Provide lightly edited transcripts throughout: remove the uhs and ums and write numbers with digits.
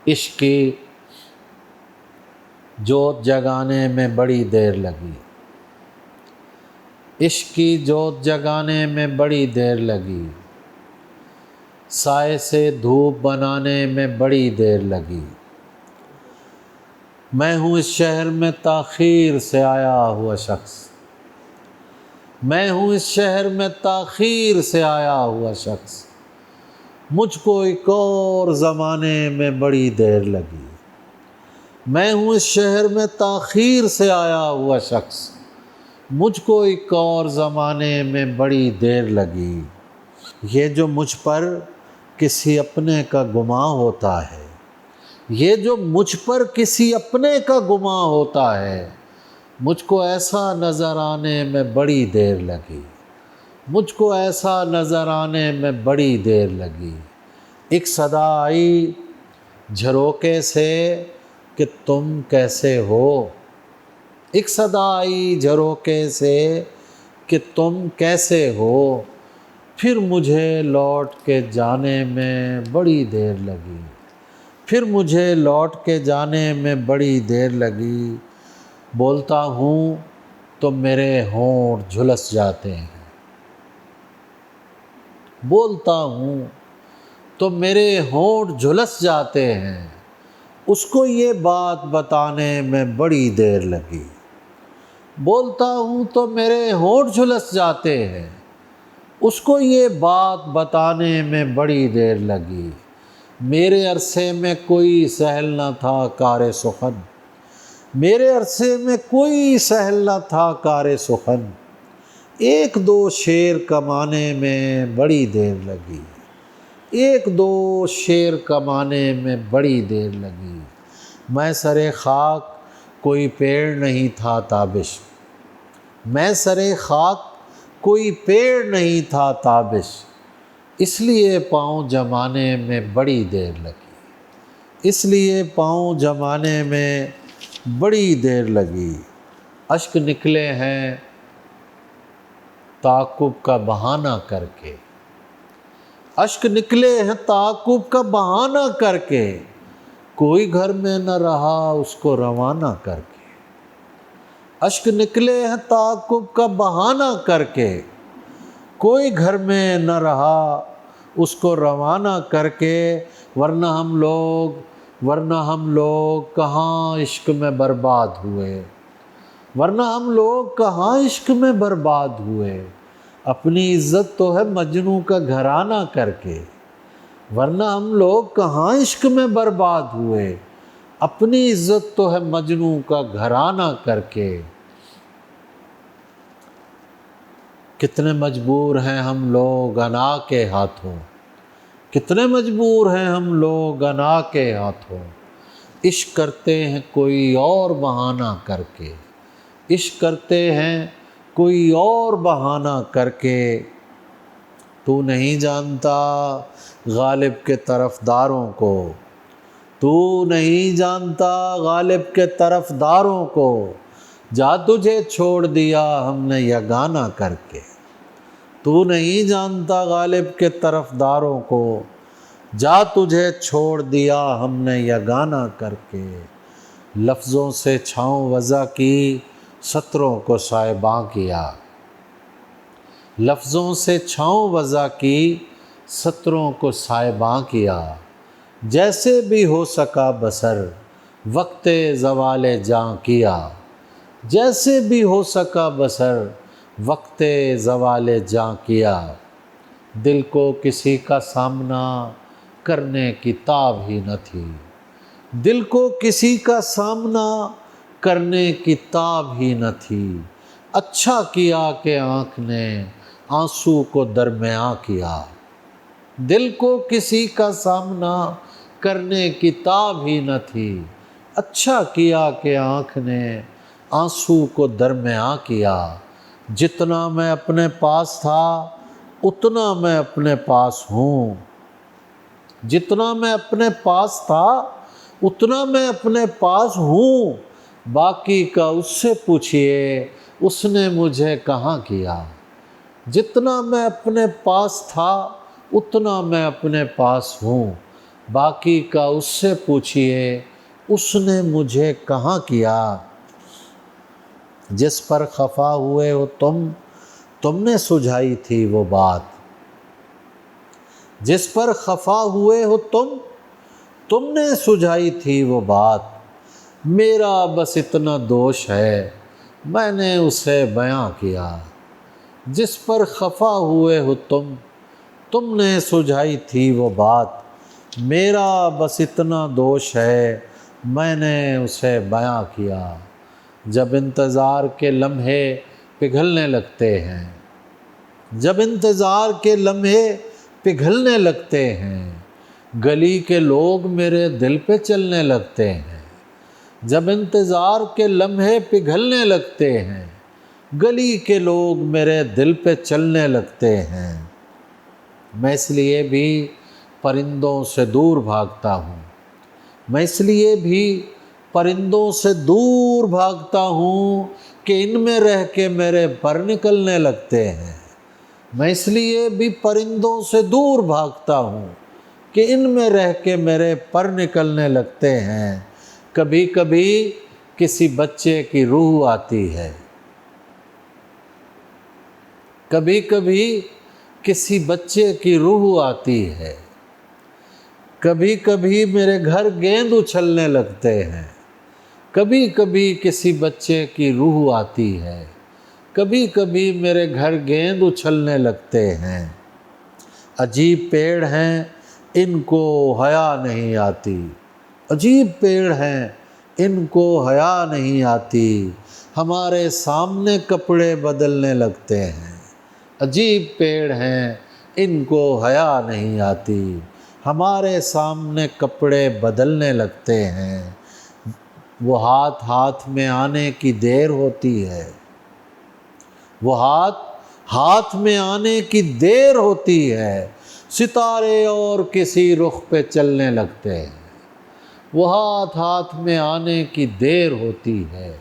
عشق کی جوت جگانے میں بڑی دیر لگی، عشق کی جوت جگانے میں بڑی دیر لگی، سائے سے دھوپ بنانے میں بڑی دیر لگی۔ میں ہوں اس شہر میں تاخیر سے آیا ہوا شخص، میں ہوں اس شہر میں تاخیر سے آیا ہوا شخص، مجھ کو ایک اور زمانے میں بڑی دیر لگی۔ میں ہوں اس شہر میں تاخیر سے آیا ہوا شخص، مجھ کو ایک اور زمانے میں بڑی دیر لگی۔ یہ جو مجھ پر کسی اپنے کا گماں ہوتا ہے، یہ جو مجھ پر کسی اپنے کا گماں ہوتا ہے، مجھ کو ایسا نظر آنے میں بڑی دیر لگی، مجھ کو ایسا نظر آنے میں بڑی دیر لگی۔ ایک صدا آئی جھروکے سے کہ تم کیسے ہو، ایک صدا آئی جھروکے سے کہ تم کیسے ہو، پھر مجھے لوٹ کے جانے میں بڑی دیر لگی، پھر مجھے لوٹ کے جانے میں بڑی دیر لگی۔ بولتا ہوں تو میرے ہونٹ جھلس جاتے ہیں، بولتا ہوں تو میرے ہونٹ جھلس جاتے ہیں، اس کو یہ بات بتانے میں بڑی دیر لگی۔ بولتا ہوں تو میرے ہونٹ جھلس جاتے ہیں، اس کو یہ بات بتانے میں بڑی دیر لگی۔ میرے عرصے میں کوئی سہل نہ تھا کار سخن، میرے عرصے میں کوئی سہل نہ تھا کار سخن، ایک دو شعر کمانے میں بڑی دیر لگی، ایک دو شعر کمانے میں بڑی دیر لگی۔ میں سر خاک کوئی پیڑ نہیں تھا تابش، میں سر خاک کوئی پیڑ نہیں تھا تابش، اس لیے پاؤں جمانے میں بڑی دیر لگی، اس لیے پاؤں جمانے میں بڑی دیر لگی۔ اشک نکلے ہیں تعاقب کا بہانہ کر کے، اشک نکلے ہیں تعاقب کا بہانہ کر کے، کوئی گھر میں نہ رہا اس کو روانہ کر کے، اشک نکلے ہیں تعاقب کا بہانہ کر کے، کوئی گھر میں نہ رہا اس کو روانہ کر کے، ورنہ ہم لوگ کہاں عشق میں برباد ہوئے، ورنہ ہم لوگ کہاں عشق میں برباد ہوئے، اپنی عزت تو ہے مجنوں کا گھرانہ کر کے، ورنہ ہم لوگ کہاں عشق میں برباد ہوئے، اپنی عزت تو ہے مجنوں کا گھرانہ کر کے۔ کتنے مجبور ہیں ہم لوگ انا کے ہاتھوں، کتنے مجبور ہیں ہم لوگ انا کے ہاتھوں، عشق کرتے ہیں کوئی اور بہانہ کر کے، عشق کرتے ہیں کوئی اور بہانہ کر کے۔ تو نہیں جانتا غالب کے طرفداروں کو، تو نہیں جانتا غالب کے طرفداروں کو، جا تجھے چھوڑ دیا ہم نے یگانہ کر کے، تو نہیں جانتا غالب کے طرفداروں کو، جا تجھے چھوڑ دیا ہم نے یگانہ کر کے۔ لفظوں سے چھاؤں وضع کی سطروں کو سائباں کیا، لفظوں سے چھاؤں وضع کی سطروں کو سائباں کیا، جیسے بھی ہو سکا بسر وقت زوال جاں کیا، جیسے بھی ہو سکا بسر وقت زوال جاں کیا، دل کو کسی کا سامنا کرنے کی تاب ہی نہ تھی، دل کو کسی کا سامنا کرنے کی تاب ہی نہ تھی، اچھا کیا کہ آنکھ نے آنسو کو درمیاں کیا، دل کو کسی کا سامنا کرنے کی تاب ہی نہ تھی، اچھا کیا کہ آنکھ نے آنسو کو درمیاں کیا، جتنا میں اپنے پاس تھا اتنا میں اپنے پاس ہوں، جتنا میں اپنے پاس تھا اتنا میں اپنے پاس ہوں، باقی کا اس سے پوچھئے اس نے مجھے کہاں کیا، جتنا میں اپنے پاس تھا اتنا میں اپنے پاس ہوں، باقی کا اس سے پوچھئے اس نے مجھے کہاں کیا۔ جس پر خفا ہوئے ہو تم نے سجھائی تھی وہ بات۔ جس پر خفا ہوئے ہو تم نے سجھائی تھی وہ بات۔ میرا بس اتنا دوش ہے میں نے اسے بیاں کیا۔ جس پر خفا ہوئے ہو تم نے سجھائی تھی وہ بات۔ میرا بس اتنا دوش ہے میں نے اسے بیاں کیا۔ جب انتظار کے لمحے پگھلنے لگتے ہیں، جب انتظار کے لمحے پگھلنے لگتے ہیں، گلی کے لوگ میرے دل پہ چلنے لگتے ہیں۔ جب انتظار کے لمحے پگھلنے لگتے ہیں، گلی کے لوگ میرے دل پہ چلنے لگتے ہیں۔ میں اس لیے بھی پرندوں سے دور بھاگتا ہوں، میں اس لیے بھی پرندوں سے دور بھاگتا ہوں کہ ان میں رہ کے میرے پر نکلنے لگتے ہیں۔ میں اس لیے بھی پرندوں سے دور بھاگتا ہوں کہ ان میں رہ کے میرے پر نکلنے لگتے ہیں۔ کبھی کبھی کسی بچے کی روح آتی ہے، کبھی کبھی کسی بچے کی روح آتی ہے، کبھی کبھی میرے گھر گیند اچھلنے لگتے ہیں، کبھی کبھی کسی بچے کی روح آتی ہے، کبھی کبھی میرے گھر گیند اچھلنے لگتے ہیں۔ عجیب پیڑ ہیں ان کو حیا نہیں آتی، عجیب پیڑ ہیں ان کو حیا نہیں آتی، ہمارے سامنے کپڑے بدلنے لگتے ہیں۔ عجیب پیڑ ہیں ان کو حیا نہیں آتی، ہمارے سامنے کپڑے بدلنے لگتے ہیں۔ وہ ہاتھ میں آنے کی دیر ہوتی ہے، وہ ہاتھ میں آنے کی دیر ہوتی ہے، ستارے اور کسی رخ پہ چلنے لگتے ہیں۔ وہ ہاتھ میں آنے کی دیر ہوتی ہے،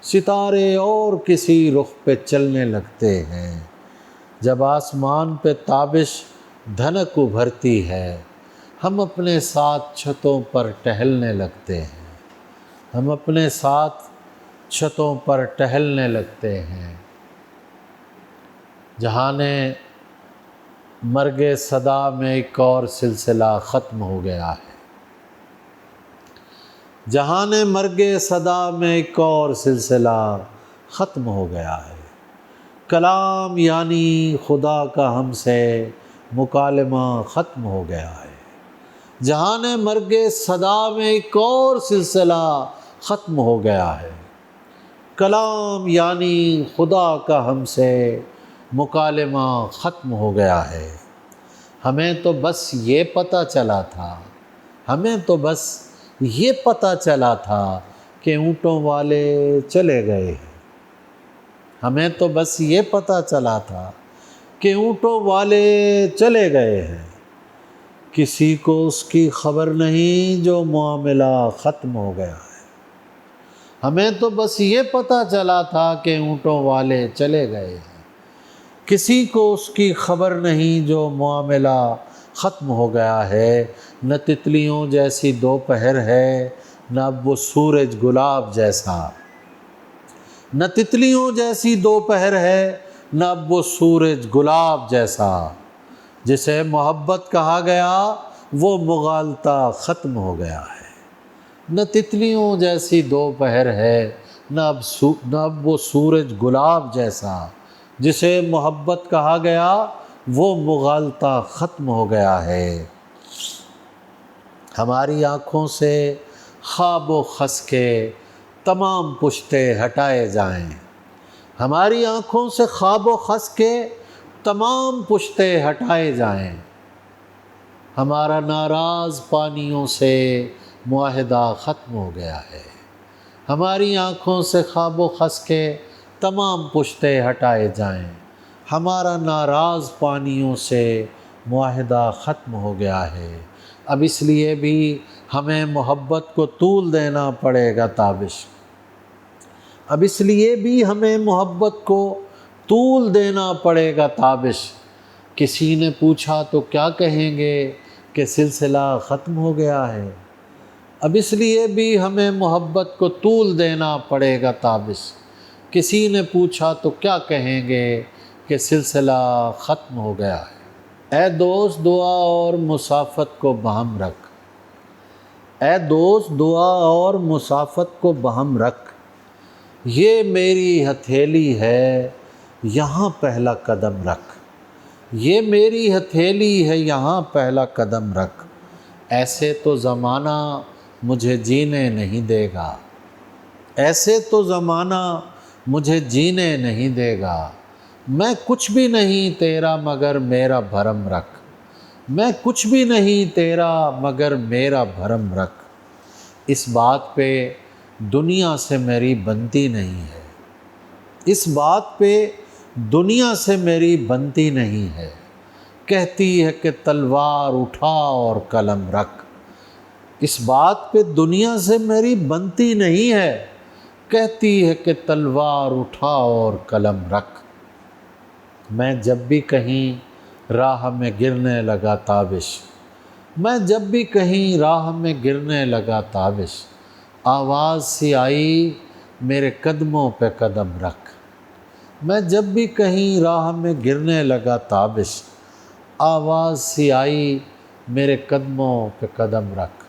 ستارے اور کسی رخ پہ چلنے لگتے ہیں۔ جب آسمان پہ تابش دھنک ابھرتی ہے، ہم اپنے ساتھ چھتوں پر ٹہلنے لگتے ہیں، ہم اپنے ساتھ چھتوں پر ٹہلنے لگتے ہیں۔ جہانے مرگ صدا میں ایک اور سلسلہ ختم ہو گیا ہے، جہانے مرگ صدا میں ایک اور سلسلہ ختم ہو گیا ہے۔ کلام یعنی خدا کا ہم سے مکالمہ ختم ہو گیا ہے۔ جہانے مرگ صدا میں ایک اور سلسلہ ختم ہو گیا ہے۔ کلام یعنی خدا کا ہم سے مکالمہ ختم ہو گیا ہے۔ ہمیں تو بس یہ پتہ چلا تھا، ہمیں تو بس یہ پتہ چلا تھا کہ اونٹوں والے چلے گئے ہیں، ہمیں تو بس یہ پتہ چلا تھا کہ اونٹوں والے چلے گئے ہیں۔ کسی کو اس کی خبر نہیں جو معاملہ ختم ہو گیا ہے۔ ہمیں تو بس یہ پتہ چلا تھا کہ اونٹوں والے چلے گئے ہیں، کسی کو اس کی خبر نہیں جو معاملہ ختم ہو گیا ہے۔ نہ تتلیوں جیسی دوپہر ہے نہ اب وہ سورج گلاب جیسا، نہ تتلیوں جیسی دوپہر ہے نہ اب وہ سورج گلاب جیسا۔ جسے محبت کہا گیا وہ مغالطہ ختم ہو گیا ہے۔ نہ تتلیوں جیسی دوپہر ہے نہ اب وہ سورج گلاب جیسا۔ جسے محبت کہا گیا وہ مغالطہ ختم ہو گیا ہے۔ ہماری آنکھوں سے خواب و خس کے تمام پشتے ہٹائے جائیں، ہماری آنکھوں سے خواب و خس کے تمام پشتے ہٹائے جائیں۔ ہمارا ناراض پانیوں سے معاہدہ ختم ہو گیا ہے، ہماری آنکھوں سے خواب و خس کے تمام پشتے ہٹائے جائیں۔ ہمارا ناراض پانیوں سے معاہدہ ختم ہو گیا ہے۔ اب اس لیے بھی ہمیں محبت کو طول دینا پڑے گا تابش، اب اس لیے بھی ہمیں محبت کو طول دینا پڑے گا تابش۔ کسی نے پوچھا تو کیا کہیں گے کہ سلسلہ ختم ہو گیا ہے، اب اس لیے بھی ہمیں محبت کو طول دینا پڑے گا تابش۔ کسی نے پوچھا تو کیا کہیں گے کہ سلسلہ ختم ہو گیا ہے۔ اے دوست دعا اور مسافت کو بہم رکھ، اے دوست دعا اور مسافت کو بہم رکھ، یہ میری ہتھیلی ہے یہاں پہلا قدم رکھ، یہ میری ہتھیلی ہے یہاں پہلا قدم رکھ، ایسے تو زمانہ مجھے جینے نہیں دے گا، ایسے تو زمانہ مجھے جینے نہیں دے گا، میں کچھ بھی نہیں تیرا مگر میرا بھرم رکھ، میں کچھ بھی نہیں تیرا مگر میرا بھرم رکھ، اس بات پہ دنیا سے میری بنتی نہیں ہے، اس بات پہ دنیا سے میری بنتی نہیں ہے، کہتی ہے کہ تلوار اٹھا اور قلم رکھ، اس بات پہ دنیا سے میری بنتی نہیں ہے، کہتی ہے کہ تلوار اٹھا اور قلم رکھ، میں جب بھی کہیں راہ میں گرنے لگا تابش، میں جب بھی کہیں راہ میں گرنے لگا تابش، آواز سی آئی میرے قدموں پہ قدم رکھ، میں جب بھی کہیں راہ میں گرنے لگا تابش، آواز سی آئی میرے قدموں پہ قدم رکھ۔